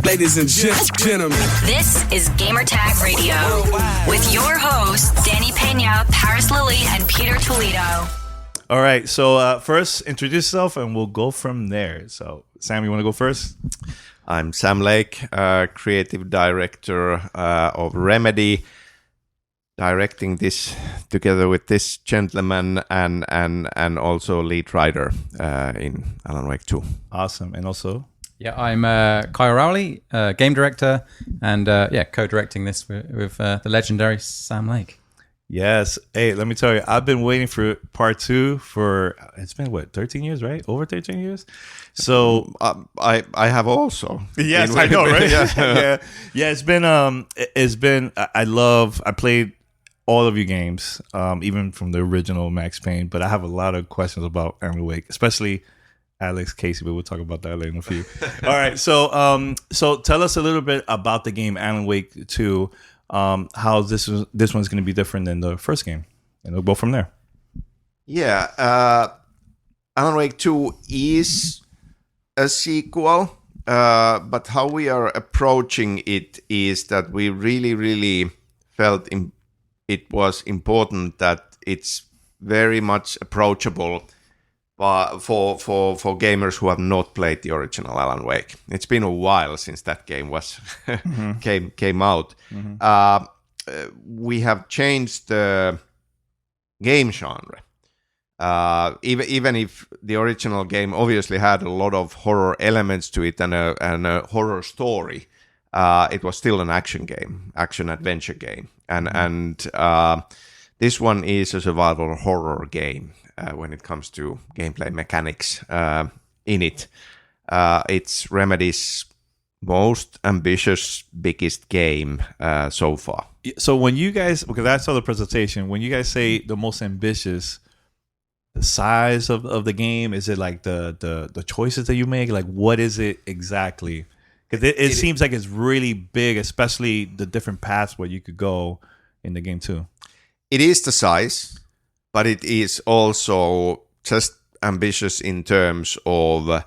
Ladies and gentlemen, this is Gamertag Radio with your hosts, Danny Pena, Paris Lilly, and Peter Toledo. All right, so first, introduce yourself, and we'll go from there. So, Sam, you want to go first? I'm Sam Lake, creative director of Remedy, directing this together with this gentleman and also lead writer in Alan Wake 2. Awesome. And also? Yeah, I'm Kyle Rowley, game director, and co-directing this with the legendary Sam Lake. Yes. Hey, let me tell you, I've been waiting for part 2 for, it's been 13 years, right? Over 13 years? So I have also. Yes, I know, right? Yeah. It's been I played all of your games, even from the original Max Payne, but I have a lot of questions about Alan Wake, especially Alex Casey, but we'll talk about that later in a few. All right, so tell us a little bit about the game Alan Wake 2, how this one's going to be different than the first game, and we'll go from there. Yeah, Alan Wake 2 is a sequel, but how we are approaching it is that we really felt it was important that it's very much approachable for gamers who have not played the original Alan Wake. It's been a while since that game was came out. We have changed the game genre. Even if the original game obviously had a lot of horror elements to it and a horror story, it was still an action adventure game, and this one is a survival horror game when it comes to gameplay mechanics in it. It's Remedy's most ambitious, biggest game so far. So when you guys, because I saw the presentation, when you guys say the most ambitious, the size of the game, is it like the choices that you make? Like, what is it exactly? Because it seems like it's really big, especially the different paths where you could go in the game too. It is the size, but it is also just ambitious in terms of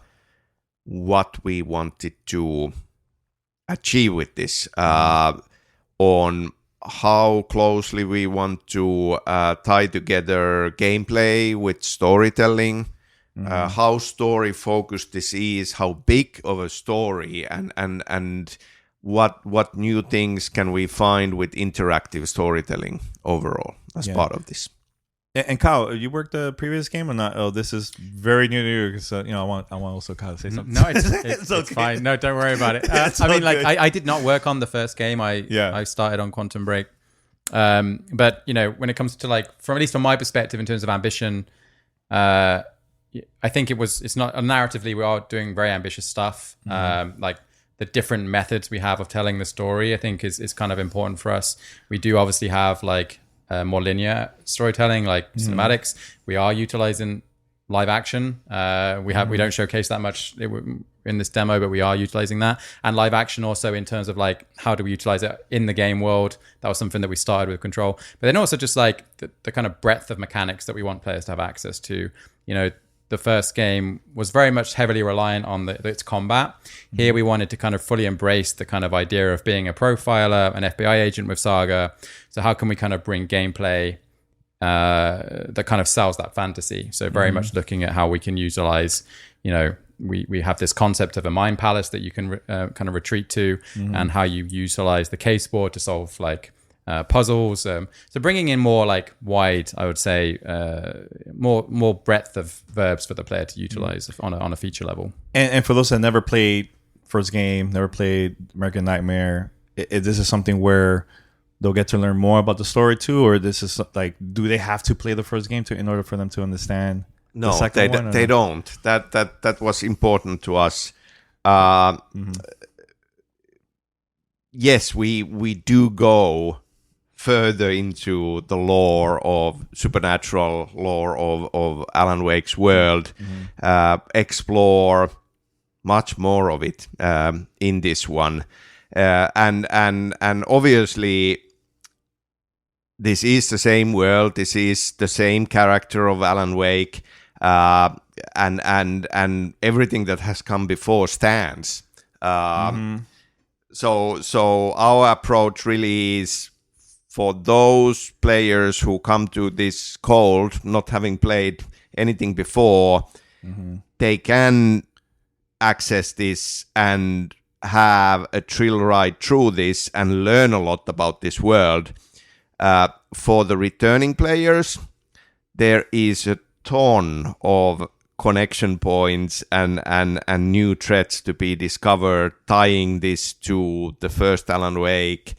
what we wanted to achieve with this, on how closely we want to tie together gameplay with storytelling, how story focused this is, how big of a story, and what new things can we find with interactive storytelling overall as part of this. And Kyle, you worked the previous game or not? Oh, this is very new to you because I want also Kyle to say something. No, it's fine. No, don't worry about it. I mean, like I did not work on the first game. I started on Quantum Break. But when it comes to at least from my perspective in terms of ambition, I think it's not narratively we are doing very ambitious stuff. Like the different methods we have of telling the story, I think is kind of important for us. We do obviously have more linear storytelling, like cinematics. We are utilizing live action. We don't showcase that much in this demo, but we are utilizing that. And live action also in terms of how do we utilize it in the game world. That was something that we started with Control. But then also just the kind of breadth of mechanics that we want players to have access to. The first game was very much heavily reliant on its combat. Here we wanted to kind of fully embrace the kind of idea of being a profiler, an FBI agent with Saga. So how can we kind of bring gameplay that kind of sells that fantasy? So very much looking at how we can utilize, we have this concept of a mind palace that you can kind of retreat to, and how you utilize the case board to solve puzzles. So bringing in more wide, I would say, more breadth of verbs for the player to utilize on a feature level. And for those that never played first game, never played American Nightmare, this is something where they'll get to learn more about the story too, or this is do they have to play the first game in order for them to understand? No, they don't. That was important to us. Yes, we do go further into the supernatural lore of Alan Wake's world, explore much more of it in this one, and obviously this is the same world, this is the same character of Alan Wake, and everything that has come before stands. So our approach really is for those players who come to this cold, not having played anything before, they can access this and have a thrill ride through this and learn a lot about this world. For the returning players, there is a ton of connection points and new threats to be discovered, tying this to the first Alan Wake,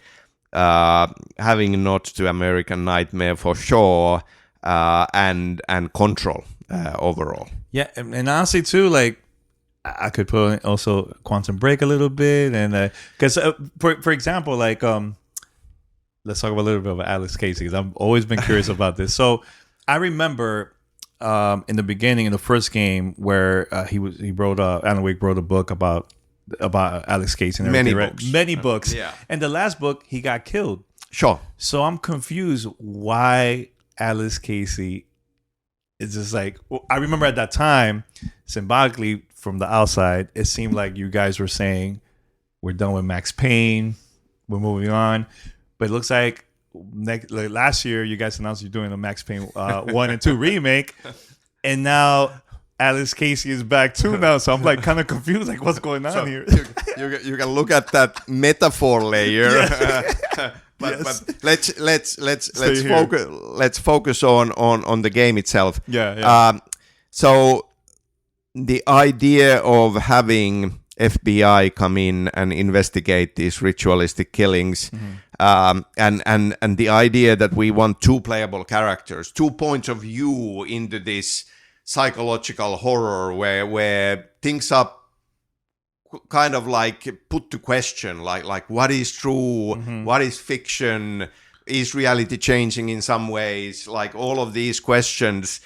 having Nod to American Nightmare for sure, and Control overall. Yeah, and honestly too, like I could put in also Quantum Break a little bit, and because for example, like let's talk about a little bit about Alex Casey, because I've always been curious about this. So I remember in the beginning, in the first game, where Alan Wake wrote a book about Alex Casey and everything, many books. Yeah. And the last book, he got killed. Sure. So I'm confused why Alex Casey is just like, I remember at that time, symbolically from the outside, it seemed like you guys were saying, we're done with Max Payne, we're moving on. But it looks like last year, you guys announced you're doing a Max Payne 1 and 2 remake. And now Alex Casey is back too now. So I'm like kind of confused, like what's going on here? You can look at that metaphor layer. But let's focus on the game itself. Yeah. So the idea of having FBI come in and investigate these ritualistic killings, and the idea that we want two playable characters, 2 points of view into this psychological horror where things are kind of like put to question, like what is true, what is fiction, is reality changing in some ways, like all of these questions.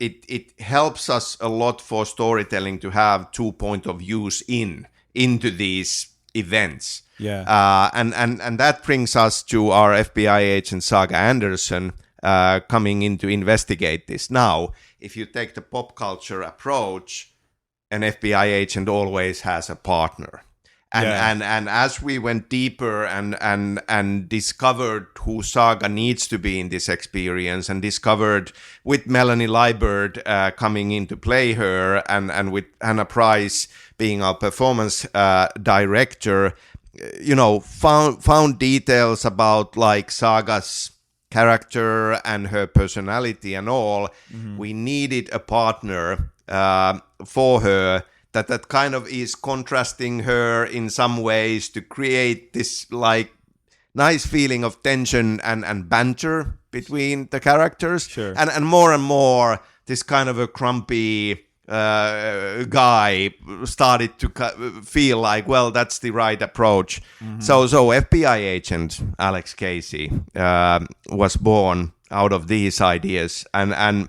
It helps us a lot for storytelling to have 2 point of views into these events. Yeah. And that brings us to our FBI agent Saga Anderson coming in to investigate this. Now, if you take the pop culture approach, an FBI agent always has a partner. And as we went deeper and discovered who Saga needs to be in this experience, and discovered with Melanie Liebert coming in to play her, and with Hannah Price being our performance director, found details about like Saga's character and her personality and all. We needed a partner for her that kind of is contrasting her in some ways to create this like nice feeling of tension and banter between the characters. Sure. And more this kind of a grumpy guy started to feel like, well, that's the right approach. So FBI agent Alex Casey was born out of these ideas, and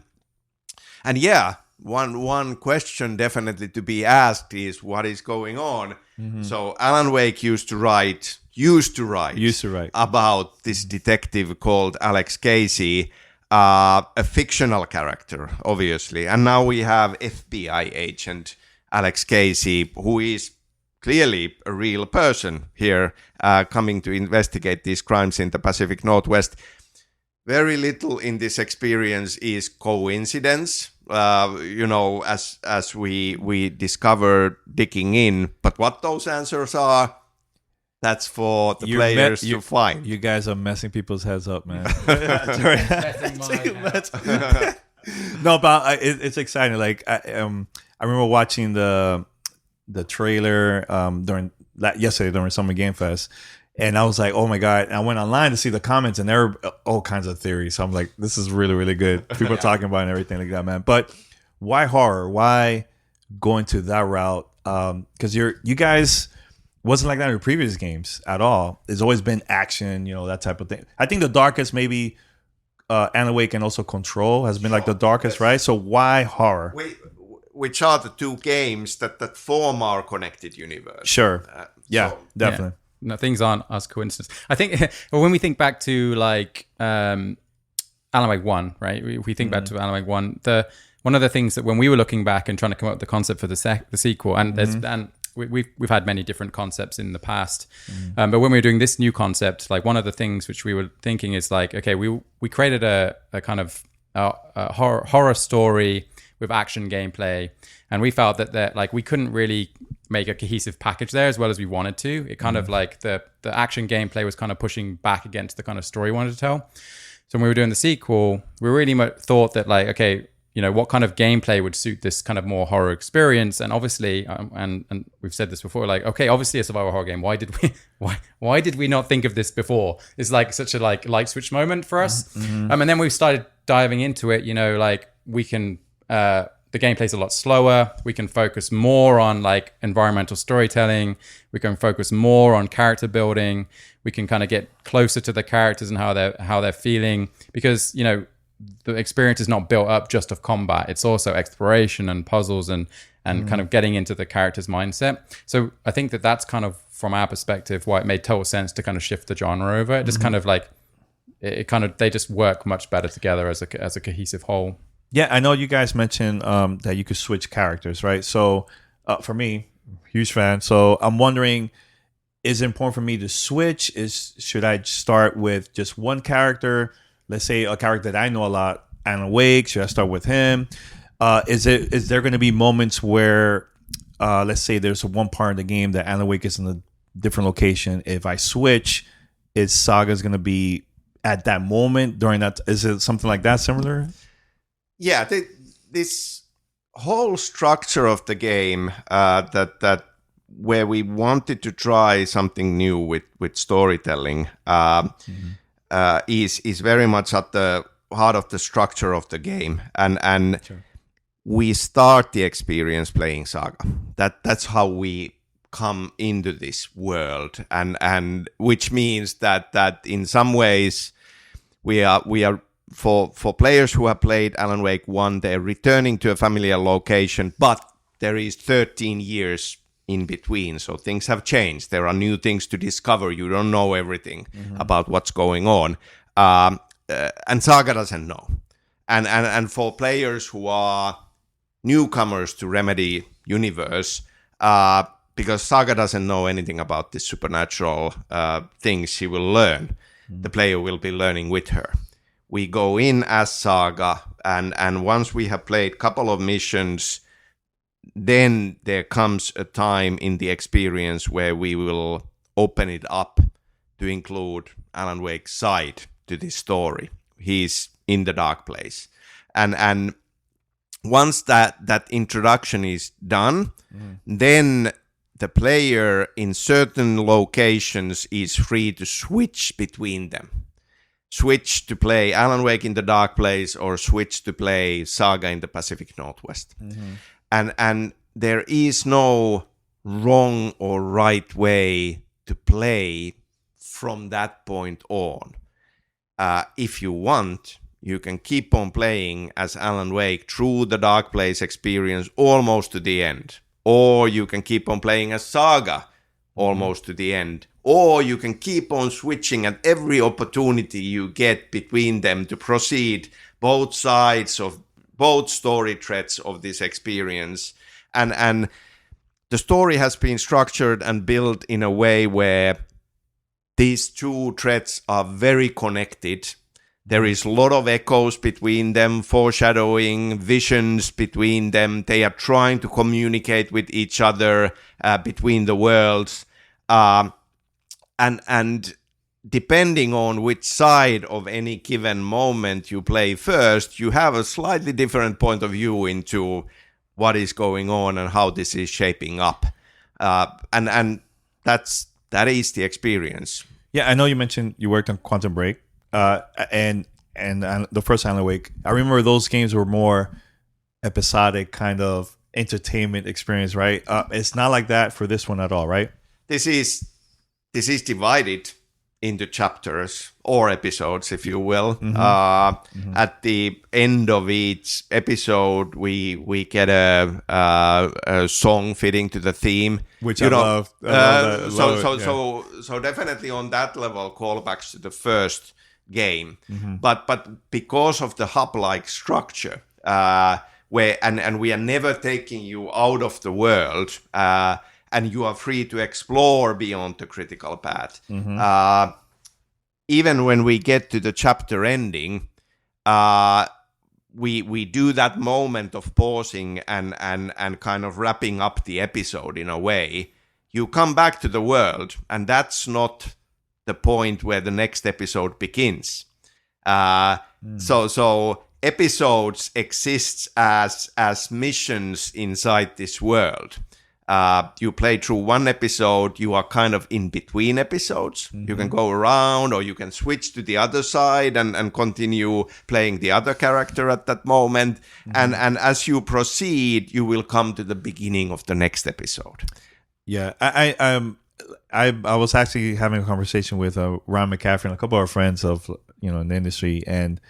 yeah, one question definitely to be asked is what is going on. So Alan Wake used to write about this detective called Alex Casey, a fictional character, obviously. And now we have FBI agent Alex Casey, who is clearly a real person here, coming to investigate these crimes in the Pacific Northwest. Very little in this experience is coincidence, as we discover digging in. But what those answers are, that's for the players to find. You guys are messing people's heads up, man. No, but it's exciting. Like I remember watching the trailer yesterday during Summer Game Fest, and I was like, oh my God. And I went online to see the comments, and there were all kinds of theories. So I'm like, this is really, really good. People are talking about it and everything like that, man. But why horror? Why going to that route? Because you guys wasn't like that in your previous games at all. It's always been action, that type of thing. I think the darkest maybe Alan Wake and also Control has been like the darkest, right? So why horror? Which are the two games that form our connected universe. Sure. Definitely. Yeah. No, things aren't as coincidence. I think when we think back to like Alan Wake 1, right? If we think back to Alan Wake 1, one of the things that when we were looking back and trying to come up with the concept for the sequel, and we've had many different concepts in the past, but when we were doing this new concept, like one of the things which we were thinking is like, okay, we created a kind of a horror story with action gameplay, and we felt that like we couldn't really make a cohesive package there as well as we wanted to. It kind of like the action gameplay was kind of pushing back against the kind of story we wanted to tell. So when we were doing the sequel, we really thought that like, okay, you know, what kind of gameplay would suit this kind of more horror experience? And obviously, and we've said this before, like, okay, obviously a survival horror game. Why did we not think of this before? It's like such a like light switch moment for us. And then we started diving into it. You know, like we can the gameplay's a lot slower. We can focus more on like environmental storytelling. We can focus more on character building. We can kind of get closer to the characters and how they're feeling, because you know the experience is not built up just of combat. It's also exploration and puzzles and kind of getting into the character's mindset. So I think that's kind of from our perspective why it made total sense to kind of shift the genre over. It just kind of like they just work much better together as a cohesive whole. Yeah, I know you guys mentioned that you could switch characters, right? So for me, huge fan. So I'm wondering, is it important for me to switch? Should I start with just one character? Let's say a character that I know a lot, Alan Wake. Should I start with him? Is there going to be moments where, let's say there's one part of the game that Alan Wake is in a different location. If I switch, is Saga's going to be at that moment during that? Is it something like that similar? Yeah, this whole structure of the game that where we wanted to try something new with storytelling is very much at the heart of the structure of the game, and sure. We start the experience playing Saga. That's how we come into this world, and which means that in some ways we are. For players who have played Alan Wake 1, they're returning to a familiar location, but there is 13 years in between, so things have changed. There are new things to discover. You don't know everything about what's going on, and Saga doesn't know. And for players who are newcomers to Remedy universe, because Saga doesn't know anything about the supernatural things she will learn, the player will be learning with her. We go in as Saga, and once we have played a couple of missions, then there comes a time in the experience where we will open it up to include Alan Wake's side to this story. He's in the dark place. And once that introduction is done, then the player in certain locations is free to switch between them. Switch to play Alan Wake in the Dark Place or switch to play Saga in the Pacific Northwest. And there is no wrong or right way to play from that point on. If you want, you can keep on playing as Alan Wake through the Dark Place experience almost to the end. Or you can keep on playing as Saga almost to the end. Or you can keep on switching at every opportunity you get between them to proceed both sides of both story threads of this experience. And the story has been structured and built in a way where these two threads are very connected. There is a lot of echoes between them, foreshadowing, visions between them. They are trying to communicate with each other between the worlds. And depending on which side of any given moment you play first, you have a slightly different point of view into what is going on and how this is shaping up. And that is the experience. Yeah, I know you mentioned you worked on Quantum Break and the first Alan Wake. I remember those games were more episodic kind of entertainment experience, right? It's not like that for this one at all, right? This is divided into chapters or episodes, if you will. At the end of each episode, we get a song fitting to the theme, which I love. So definitely on that level, callbacks to the first game. But because of the hub-like structure, where and we are never taking you out of the world. and you are free to explore beyond the critical path. Even when we get to the chapter ending, we do that moment of pausing and kind of wrapping up the episode in a way. You come back to the world, and that's not the point where the next episode begins. So episodes exist as missions inside this world. You play through one episode, you are kind of in between episodes. You can go around, or you can switch to the other side and continue playing the other character at that moment. And as you proceed, you will come to the beginning of the next episode. Yeah, I was actually having a conversation with Ron McCaffrey and a couple of our friends of in the industry, and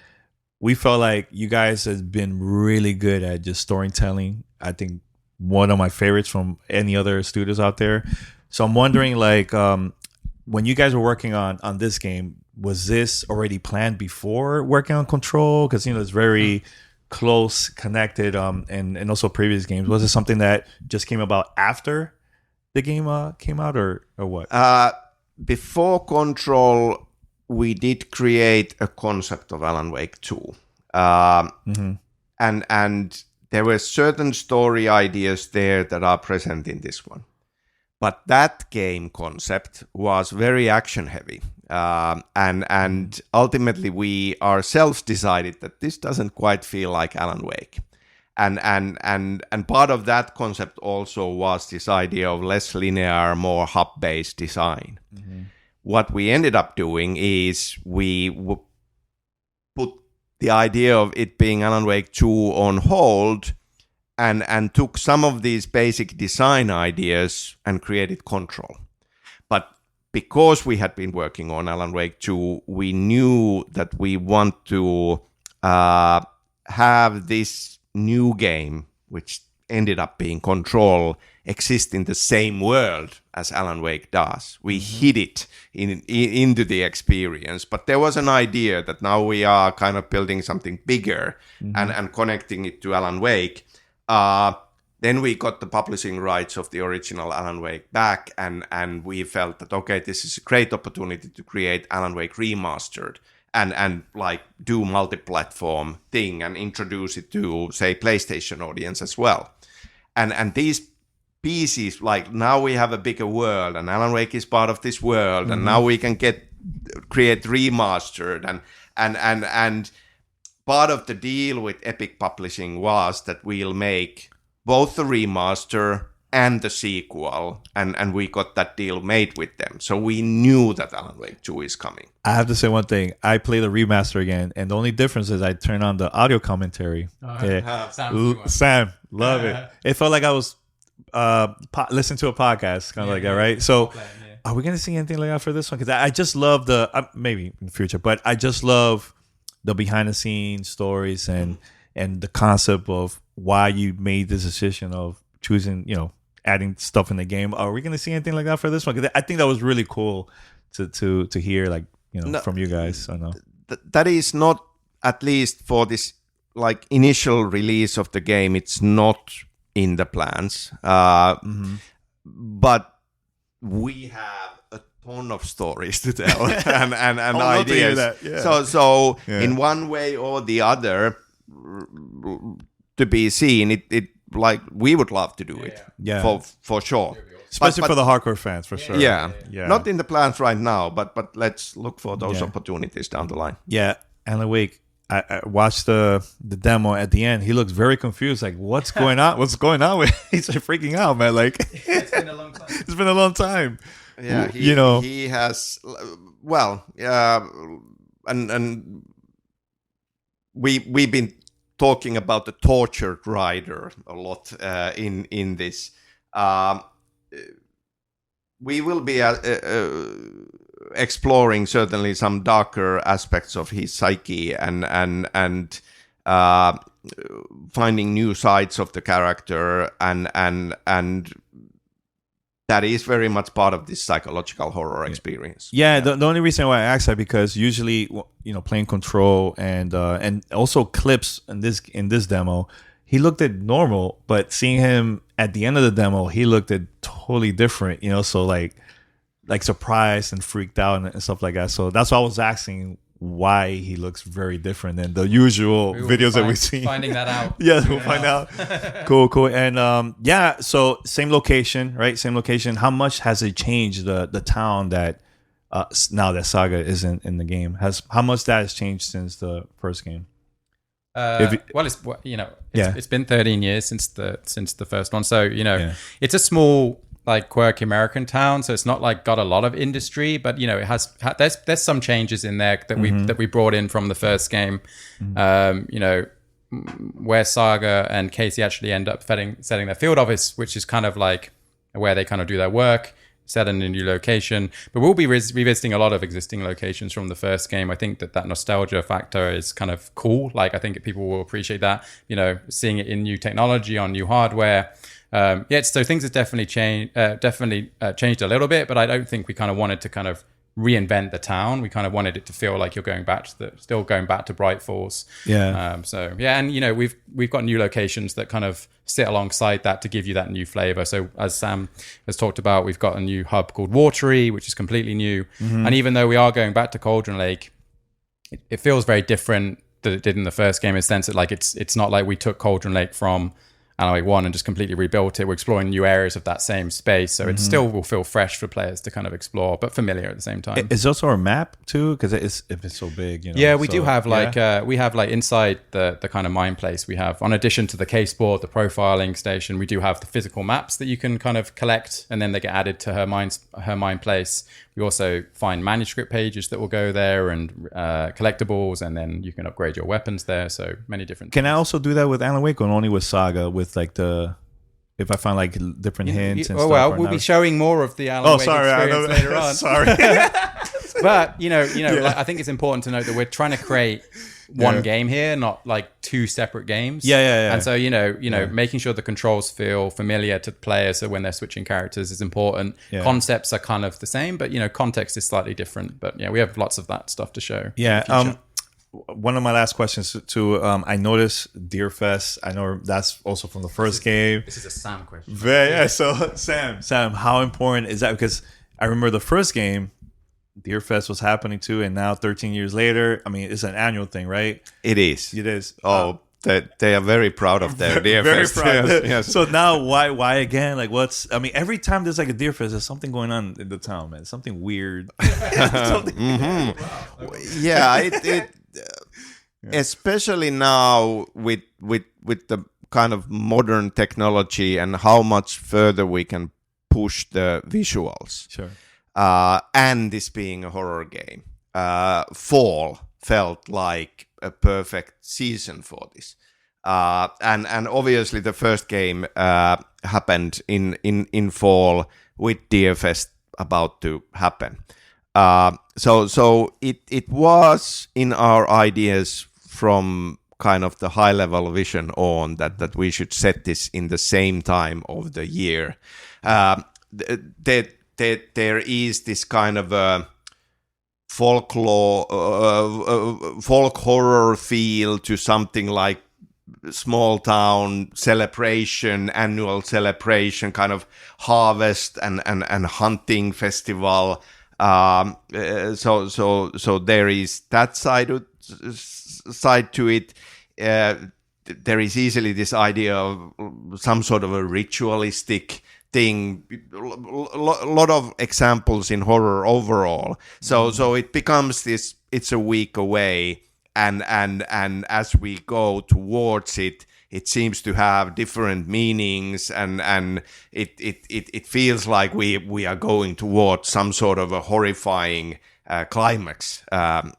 we felt like you guys have been really good at just storytelling. I think one of my favorites from any other studios out there. So I'm wondering, like, when you guys were working on this game, was this already planned before working on Control? Because it's very close connected, and also previous games. Was it something that just came about after the game came out, or what? Before Control, we did create a concept of Alan Wake 2. And there were certain story ideas there that are present in this one. But that game concept was very action heavy. And ultimately we ourselves decided that this doesn't quite feel like Alan Wake. And part of that concept also was this idea of less linear, more hub-based design. What we ended up doing is we put the idea of it being Alan Wake 2 on hold and took some of these basic design ideas and created Control. But because we had been working on Alan Wake 2, we knew that we want to have this new game, which ended up being Control, exist in the same world as Alan Wake does. We hid it into the experience, but there was an idea that now we are kind of building something bigger and connecting it to Alan Wake. Then we got the publishing rights of the original Alan Wake back, and we felt that, okay, this is a great opportunity to create Alan Wake Remastered and like do multi-platform thing and introduce it to, say, PlayStation audience as well. And these pieces, like, now we have a bigger world, and Alan Wake is part of this world, and now we can create Remastered, and part of the deal with Epic Publishing was that we'll make both the remaster and the sequel, and we got that deal made with them. So we knew that Alan Wake 2 is coming. I have to say one thing. I played the remaster again, and the only difference is I turned on the audio commentary. Sam, love it. It felt like I was listening to a podcast, kind of like that, right? So are we going to see anything like that for this one? Because I just love maybe in the future, but I just love the behind-the-scenes stories and the concept of why you made this decision of choosing, adding stuff in the game. Are we going to see anything like that for this one? Because I think that was really cool to hear, like, from you guys. I know that is not, at least for this like initial release of the game, it's not in the plans. But we have a ton of stories to tell and ideas. So in one way or the other, to be seen, it like we would love to do it. For sure. Especially for the hardcore fans, for sure. Yeah. Not in the plans right now, but let's look for those opportunities down the line. Yeah. Alan Wake, I watched the demo at the end. He looks very confused. Like, what's going on? What's going on with? He's like freaking out, man. Like, it's been a long time. It's been a long time. Yeah, he has. Well, and we've been talking about the tortured rider a lot in this. We will be exploring certainly some darker aspects of his psyche and finding new sides of the character and that is very much part of this psychological horror experience. Yeah, the only reason why I asked that, because usually, playing Control and also Clips in this demo, he looked at normal, but seeing him at the end of the demo, he looked at totally different, you know, so like surprised and freaked out and stuff like that. So that's why I was asking why he looks very different than the usual videos that we've seen. Finding that out. Yeah, we'll find out. Cool. And so same location, right? Same location. How much has it changed the town that now that Saga isn't in the game? How much that has changed since the first game? It's been 13 years since the first one, so it's a small, like, quirky American town, so it's not like got a lot of industry, but it has there's some changes in there that we brought in from the first game. Where Saga and Casey actually end up setting their field office, which is kind of like where they kind of do their work, set in a new location. But we'll be revisiting a lot of existing locations from the first game. I think that nostalgia factor is kind of cool. Like, I think people will appreciate that, seeing it in new technology, on new hardware. So things have definitely changed a little bit, but I don't think we kind of wanted to kind of reinvent the town. We kind of wanted it to feel like you're going back to Bright Falls. And we've got new locations that kind of sit alongside that to give you that new flavor. So as Sam has talked about, we've got a new hub called Watery, which is completely new. And even though we are going back to Cauldron Lake, it feels very different than it did in the first game, in the sense that, like, it's not like we took Cauldron Lake from Alan Wake 1 and just completely rebuilt it. We're exploring new areas of that same space, so it still will feel fresh for players to kind of explore, but familiar at the same time. It's also a map too, because if it's so big, do have we have like inside the kind of mine place, we have, on addition to the case board, the profiling station, we do have the physical maps that you can kind of collect, and then they get added to her mine place. We also find manuscript pages that will go there, and collectibles, and then you can upgrade your weapons there. So many different things. Can I also do that with Alan Wake, or only with Saga, with like if I find like different hints and stuff? Well, we'll be showing more of the Alan Wake experience later on. Sorry. But like, I think it's important to note that we're trying to create one game here, not like two separate games. Yeah. And so making sure the controls feel familiar to the player, so when they're switching characters, is important. Concepts are kind of the same, but context is slightly different. But we have lots of that stuff to show. One of my last questions too. I noticed Deerfest. I know that's also from the first game. This is a Sam question. So Sam, how important is that? Because I remember the first game, Deerfest was happening too, and now 13 years later, I mean, it's an annual thing, right? It is. They are very proud of their Deerfest. Very proud. Yes. So now, why again? Like, every time there's like a Deerfest, there's something going on in the town, man. Something weird. Especially now with the kind of modern technology and how much further we can push the visuals. Sure. And this being a horror game, fall felt like a perfect season for this. And obviously the first game happened in fall, with Deerfest about to happen. So it was in our ideas from kind of the high level vision on that we should set this in the same time of the year. There is this kind of folklore, folk horror feel to something like small town celebration, annual celebration, kind of harvest and hunting festival. So there is that side to it. There is easily this idea of some sort of a ritualistic thing. A lot of examples in horror overall. So it becomes this. It's a week away, and as we go towards it, it seems to have different meanings, and it feels like we are going towards some sort of a horrifying climax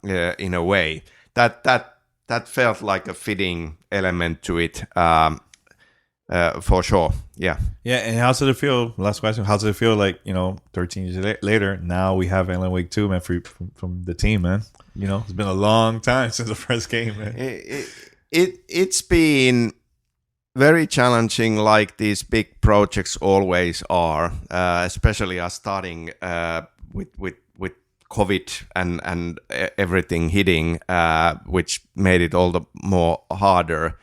in a way. That felt like a fitting element to it, for sure. Yeah. And how does it feel? Last question. How does it feel like, 13 years later, now we have Alan Wake 2, man, from the team, man? It's been a long time since the first game, man. It's been very challenging, like these big projects always are, especially us starting with COVID and everything hitting, which made it all the more harder.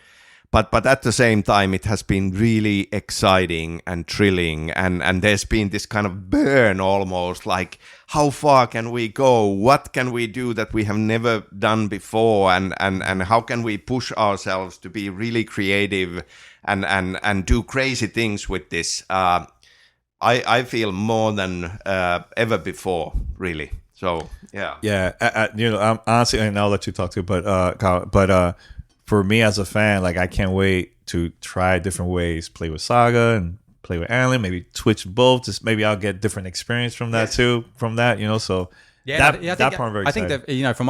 But at the same time, it has been really exciting and thrilling, and there's been this kind of burn almost, like how far can we go? What can we do that we have never done before? And how can we push ourselves to be really creative and do crazy things with this? I feel more than ever before, really. So yeah. I'm honestly, and I'll let you talk to, but for me as a fan, like I can't wait to try different ways, play with Saga and play with Alan, maybe Twitch both. Just maybe I'll get different experience from that too. From that, so that part I'm very excited. I think that from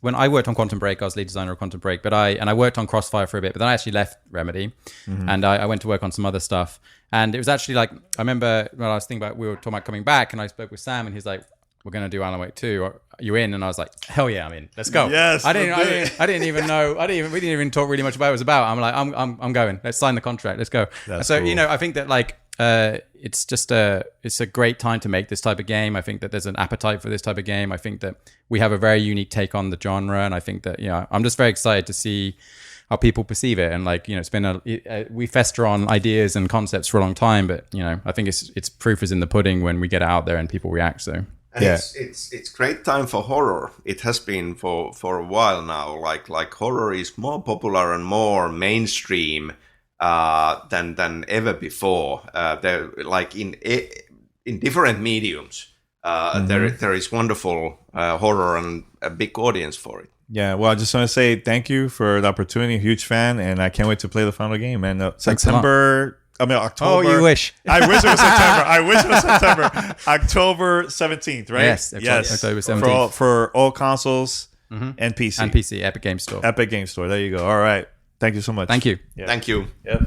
when I worked on Quantum Break, I was lead designer of Quantum Break, but I worked on Crossfire for a bit, but then I actually left Remedy, and I went to work on some other stuff. And it was actually like, I remember when I was thinking about, we were talking about coming back, and I spoke with Sam, and he's like, we're going to do Alan Wake 2. Are you in? And I was like, hell yeah, I'm in. Let's go. Yes. I didn't even know. We didn't even talk really much about what it was about. I'm like, I'm going. Let's sign the contract. Let's go. That's so, cool. I think that like, it's just it's a great time to make this type of game. I think that there's an appetite for this type of game. I think that we have a very unique take on the genre. And I think that, I'm just very excited to see how people perceive it. And like, it's been we fester on ideas and concepts for a long time, but I think it's proof is in the pudding when we get it out there and people react. So. And it's great time for horror. It has been for a while now. Like horror is more popular and more mainstream than ever before. They're like in different mediums. There is wonderful horror and a big audience for it. Yeah, well, I just want to say thank you for the opportunity. Huge fan, and I can't wait to play the final game. And October. Oh, you wish. I wish it was September. October 17th, right? Yes. October 17th. For all consoles and PC. And PC, Epic Games Store. Epic Games Store. There you go. All right. Thank you so much. Thank you. Yeah. Thank you. Yep.